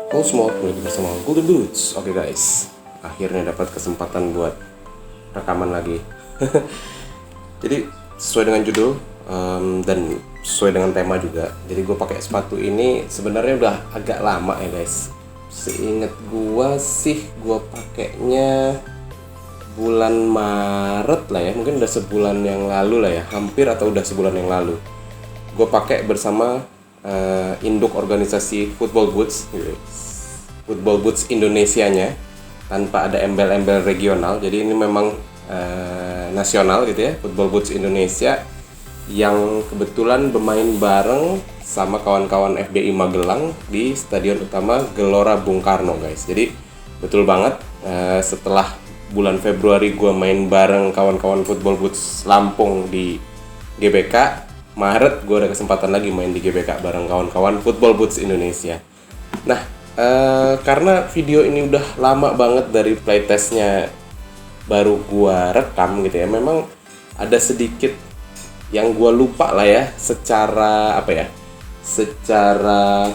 Halo semua, kembali lagi bersama Golden Boots. Oke guys, akhirnya dapat kesempatan buat rekaman lagi. Jadi sesuai dengan judul dan sesuai dengan tema juga. Jadi gue pakai sepatu ini sebenarnya udah agak lama ya guys. Seingat gue sih gue pakainya bulan Maret lah ya, mungkin udah sebulan yang lalu lah ya, hampir atau udah sebulan yang lalu. Gue pakai bersama induk organisasi Football Boots, Football Boots Indonesianya, tanpa ada embel-embel regional. Jadi ini memang nasional gitu ya, Football Boots Indonesia, yang kebetulan bermain bareng sama kawan-kawan FBI Magelang di Stadion Utama Gelora Bung Karno guys. Jadi betul banget, setelah bulan Februari gue main bareng kawan-kawan Football Boots Lampung di GBK, Maret gue ada kesempatan lagi main di GBK bareng kawan-kawan Football Boots Indonesia. Nah, karena video ini udah lama banget dari playtestnya baru gue rekam gitu ya, memang ada sedikit yang gue lupa lah ya, secara secara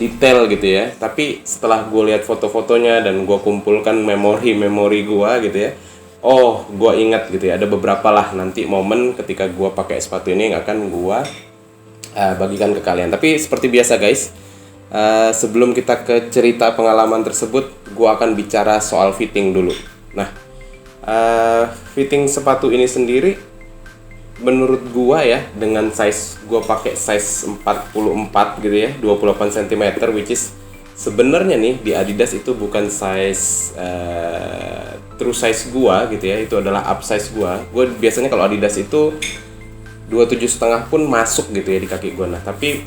detail gitu ya. Tapi setelah gue lihat foto-fotonya dan gue kumpulkan memori-memori gue gitu ya, oh, gue ingat gitu ya, ada beberapa lah nanti momen ketika gue pakai sepatu ini yang akan gue bagikan ke kalian. Tapi seperti biasa guys, sebelum kita ke cerita pengalaman tersebut, gue akan bicara soal fitting dulu. Nah, fitting sepatu ini sendiri, menurut gue ya, dengan size gue pakai size 44 gitu ya, 28 cm, which is sebenarnya nih di Adidas itu bukan size true size gua gitu ya, itu adalah up size gua. Gua biasanya kalau Adidas itu 27,5 pun masuk gitu ya di kaki gua. Nah, tapi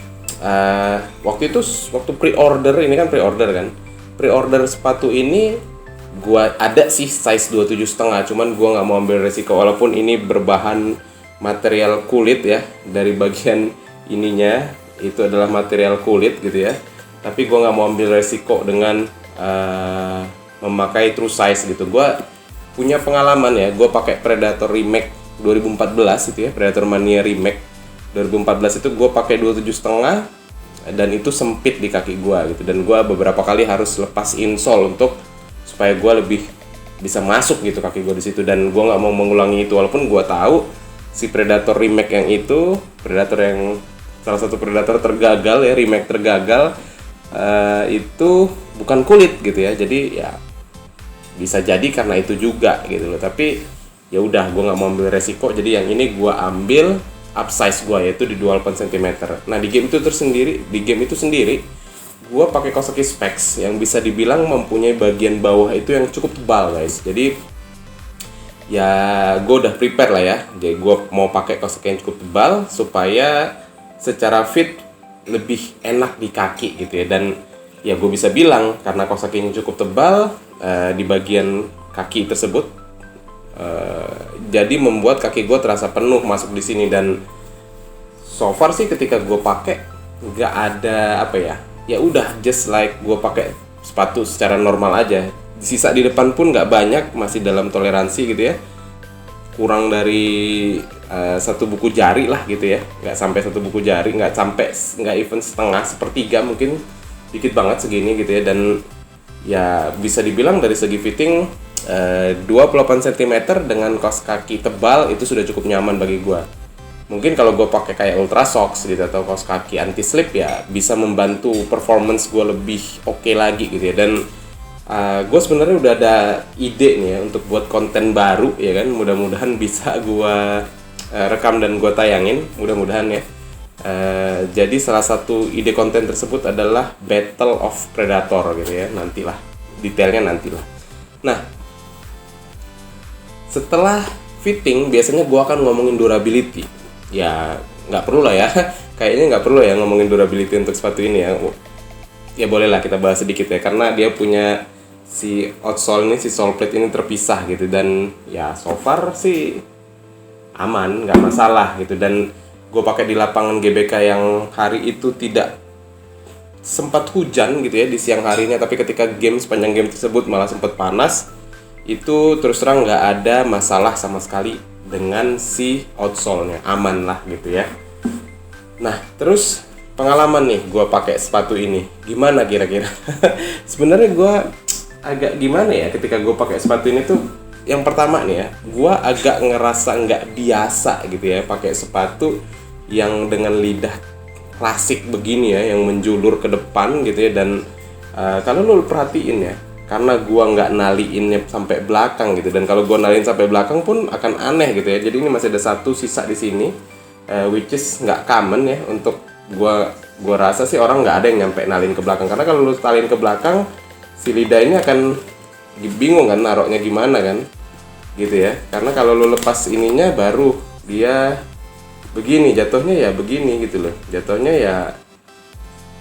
waktu pre-order, ini kan pre-order sepatu ini gua ada sih size 27,5, cuman gua nggak mau ambil resiko walaupun ini berbahan material kulit ya, dari bagian ininya itu adalah material kulit gitu ya. Tapi gue nggak mau ambil resiko dengan memakai true size gitu. Gue punya pengalaman ya, gue pakai Predator Remake 2014 itu ya, Predator Mania Remake 2014 itu gue pakai 27,5 dan itu sempit di kaki gue gitu. Dan gue beberapa kali harus lepas insole untuk supaya gue lebih bisa masuk gitu kaki gue di situ. Dan gue nggak mau mengulangi itu, walaupun gue tahu si Predator Remake yang itu, Predator yang salah satu Predator tergagal ya, remake tergagal, itu bukan kulit gitu ya. Jadi ya bisa jadi karena itu juga gitu loh. Tapi ya udah, gue nggak mau ambil resiko, jadi yang ini gue ambil upsize gue, yaitu di 28 cm. Nah, di game itu sendiri gue pakai Kawasaki Specs yang bisa dibilang mempunyai bagian bawah itu yang cukup tebal guys. Jadi ya gue udah prepare lah ya, jadi gue mau pakai Kawasaki yang cukup tebal supaya secara fit lebih enak di kaki gitu ya. Dan ya gue bisa bilang karena Kawasaki ini cukup tebal di bagian kaki tersebut, jadi membuat kaki gue terasa penuh masuk di sini. Dan so far sih ketika gue pakai nggak ada ya udah just like gue pakai sepatu secara normal aja. Sisa di depan pun nggak banyak, masih dalam toleransi gitu ya, kurang dari satu buku jari lah gitu ya, nggak sampai satu buku jari, nggak even setengah, sepertiga mungkin, dikit banget segini gitu ya. Dan ya bisa dibilang dari segi fitting 28 cm dengan kaos kaki tebal itu sudah cukup nyaman bagi gua. Mungkin kalau gue pakai kayak Ultra Socks gitu atau kaos kaki anti slip ya bisa membantu performance gue lebih oke lagi gitu ya. Dan gue sebenarnya udah ada ide nih ya untuk buat konten baru ya kan, mudah-mudahan bisa gue rekam dan gue tayangin, mudah-mudahan ya. Jadi salah satu ide konten tersebut adalah Battle of Predator gitu ya, nantilah detailnya nantilah. Nah, setelah fitting biasanya gue akan ngomongin durability. Ya nggak perlu lah ya, kayaknya nggak perlu ya ngomongin durability untuk sepatu ini ya. Ya bolehlah kita bahas sedikit ya, karena dia punya si outsole ini, si sole plate ini terpisah gitu. Dan ya so far sih aman, nggak masalah gitu. Dan gue pakai di lapangan GBK yang hari itu tidak sempat hujan gitu ya di siang harinya, tapi ketika sepanjang game tersebut malah sempat panas. Itu terus terang nggak ada masalah sama sekali dengan si outsole-nya, aman lah gitu ya. Nah, terus pengalaman nih gue pakai sepatu ini, gimana kira-kira? Sebenarnya gue agak gimana ya ketika gue pakai sepatu ini tuh. Yang pertama nih ya, gue agak ngerasa nggak biasa gitu ya pakai sepatu yang dengan lidah klasik begini ya, yang menjulur ke depan gitu ya. Dan kalau lo perhatiin ya, karena gue nggak naliinnya sampai belakang gitu, dan kalau gue naliin sampai belakang pun akan aneh gitu ya. Jadi ini masih ada satu sisa di sini, which is nggak common ya untuk gue rasa sih orang nggak ada yang nyampe nalin ke belakang, karena kalau lu nalin ke belakang si lidah ini akan bingung kan naroknya gimana kan gitu ya. Karena kalau lu lepas ininya baru dia begini jatuhnya, ya begini gitu loh, jatuhnya ya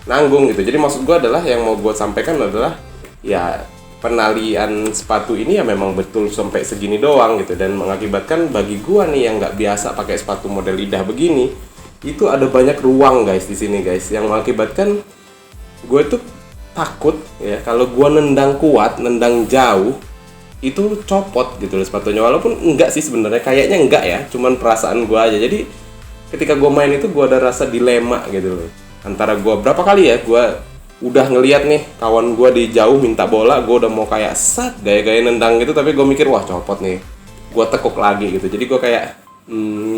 nanggung gitu. Jadi maksud gue adalah, yang mau gue sampaikan adalah ya penalian sepatu ini ya memang betul sampai segini doang gitu, dan mengakibatkan bagi gue nih yang nggak biasa pakai sepatu model lidah begini, itu ada banyak ruang guys di sini guys, yang mengakibatkan gue tuh takut ya kalau gue nendang kuat, nendang jauh itu copot gitu loh sepatunya. Walaupun enggak sih sebenarnya, kayaknya enggak ya, cuman perasaan gue aja. Jadi ketika gue main itu gue ada rasa dilema gitu loh, antara gue berapa kali ya gue udah ngeliat nih kawan gue di jauh minta bola, gue udah mau kayak sat gaya-gaya nendang gitu, tapi gue mikir wah copot nih, gue tekuk lagi gitu. Jadi gue kayak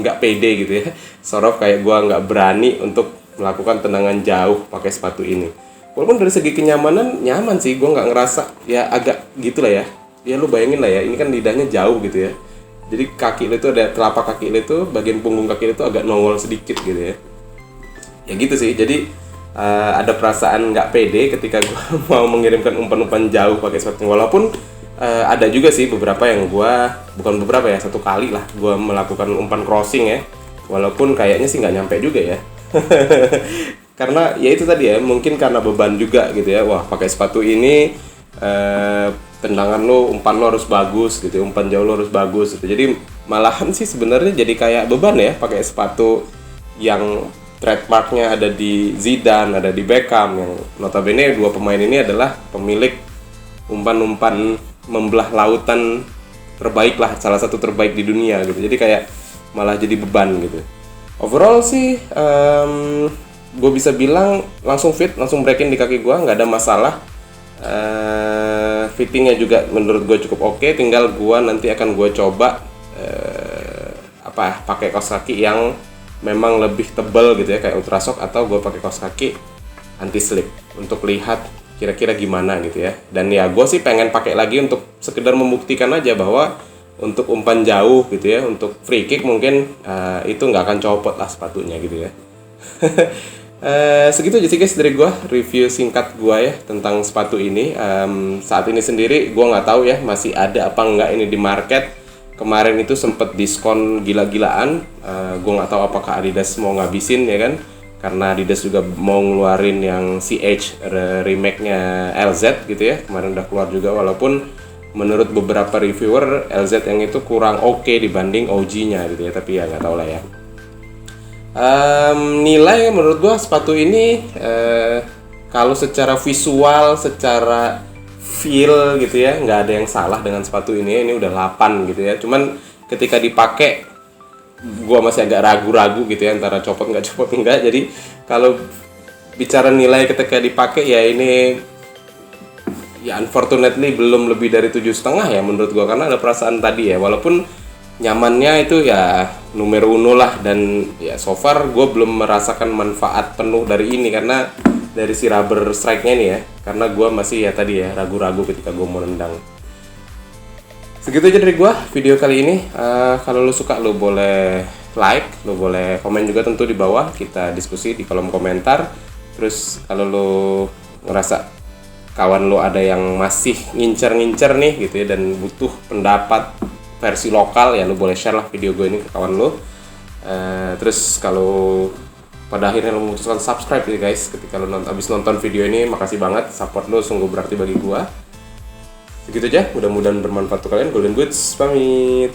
nggak pede gitu ya, sort of kayak gue nggak berani untuk melakukan tendangan jauh pakai sepatu ini. Walaupun dari segi kenyamanan nyaman sih, gue nggak ngerasa ya, agak gitulah ya. Ya lu bayangin lah ya, ini kan lidahnya jauh gitu ya. Jadi kaki lu itu ada telapak kaki lu itu, bagian punggung kaki lu itu agak nongol sedikit gitu ya. Ya gitu sih. Jadi ada perasaan nggak pede ketika gue mau mengirimkan umpan-umpan jauh pakai sepatu. Walaupun ada juga sih beberapa yang gue, bukan beberapa ya, satu kali lah gue melakukan umpan crossing ya, walaupun kayaknya sih nggak nyampe juga ya. Karena ya itu tadi ya, mungkin karena beban juga gitu ya. Wah pakai sepatu ini tendangan lo, umpan lo harus bagus gitu, umpan jauh lo harus bagus gitu. Jadi malahan sih sebenarnya jadi kayak beban ya pakai sepatu yang trademarknya ada di Zidane, ada di Beckham, yang notabene dua pemain ini adalah pemilik umpan-umpan membelah lautan terbaik lah, salah satu terbaik di dunia gitu. Jadi kayak malah jadi beban gitu. Overall sih gue bisa bilang langsung fit, langsung break-in di kaki gue, nggak ada masalah. Fittingnya juga menurut gue cukup oke. Tinggal gue nanti akan gue coba pakai kaos kaki yang memang lebih tebal gitu ya, kayak Ultrashock, atau gue pakai kaos kaki anti slip untuk lihat kira-kira gimana gitu ya. Dan ya gue sih pengen pakai lagi untuk sekedar membuktikan aja bahwa untuk umpan jauh gitu ya, untuk free kick mungkin itu nggak akan copot lah sepatunya gitu ya. Segitu aja sih guys dari gue, review singkat gue ya tentang sepatu ini. Saat ini sendiri gue nggak tahu ya masih ada apa nggak ini di market. Kemarin itu sempet diskon gila-gilaan. Gue nggak tahu apakah Adidas mau ngabisin ya kan, karena Adidas juga mau ngeluarin yang CH remake-nya LZ gitu ya. Kemarin udah keluar juga, walaupun menurut beberapa reviewer LZ yang itu kurang oke dibanding OG-nya gitu ya. Tapi ya nggak tahu lah ya. Nilai menurut gua sepatu ini kalau secara visual, secara feel gitu ya, nggak ada yang salah dengan sepatu ini. Ini udah 8 gitu ya. Cuman ketika dipakai gua masih agak ragu-ragu gitu ya, antara copot nggak copot enggak. Jadi kalau bicara nilai ketika dipakai ya ini ya unfortunately belum lebih dari 7,5 ya menurut gua, karena ada perasaan tadi ya, walaupun nyamannya itu ya numero uno lah. Dan ya so far gue belum merasakan manfaat penuh dari ini, karena dari si rubber strike-nya nih ya, karena gue masih ya tadi ya ragu-ragu ketika gue mau nendang. Segitu aja dari gue video kali ini. Kalau lo suka lo boleh like, lo boleh komen juga tentu di bawah, kita diskusi di kolom komentar. Terus kalau lo ngerasa kawan lo ada yang masih ngincer-ngincer nih gitu ya, dan butuh pendapat versi lokal ya, lo boleh share lah video gue ini ke kawan lo. Terus kalau pada akhirnya lo memutuskan subscribe ya guys ketika lo abis nonton video ini, makasih banget, support lo sungguh berarti bagi gue. Segitu aja, mudah-mudahan bermanfaat untuk kalian. Golden Goods pamit.